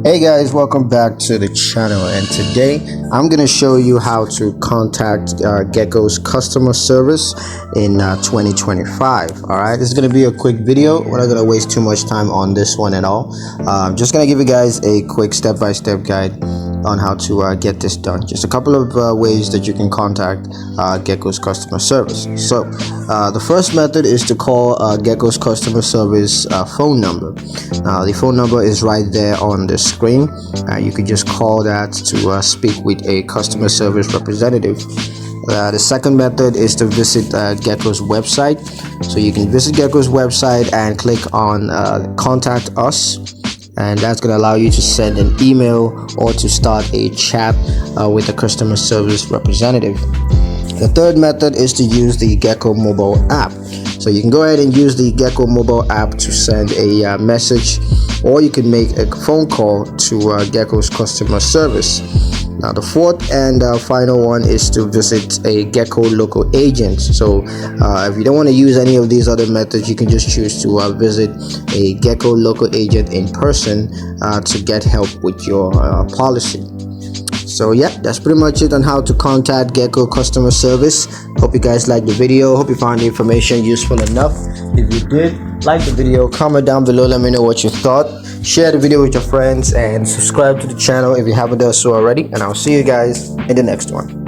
Hey guys, welcome back to the channel, and today I'm going to show you how to contact Geico's customer service in 2025. Alright, this is going to be a quick video. We're not going to waste too much time on this one at all. Just going to give you guys a quick step-by-step guide on how to get this done. Just a couple of ways that you can contact Geico's customer service. So the first method is to call Geico's customer service phone number. The phone number is right there on the screen. You could just call that to speak with a customer service representative. The second method is to visit Geico's website. So you can visit Geico's website and click on contact us, and that's going to allow you to send an email or to start a chat with a customer service representative. The third method is to use the Geico mobile app. So you can go ahead and use the Geico mobile app to send a message, or you can make a phone call to Geico's customer service. Now the fourth and final one is to visit a Geico local agent. So if you don't want to use any of these other methods, you can just choose to visit a Geico local agent in person to get help with your policy. So yeah, that's pretty much it on how to contact Geico customer service. Hope you guys liked the video. Hope you found the information useful enough. If you did, like the video, comment down below, let me know what you thought. Share the video with your friends and subscribe to the channel if you haven't done so already. And I'll see you guys in the next one.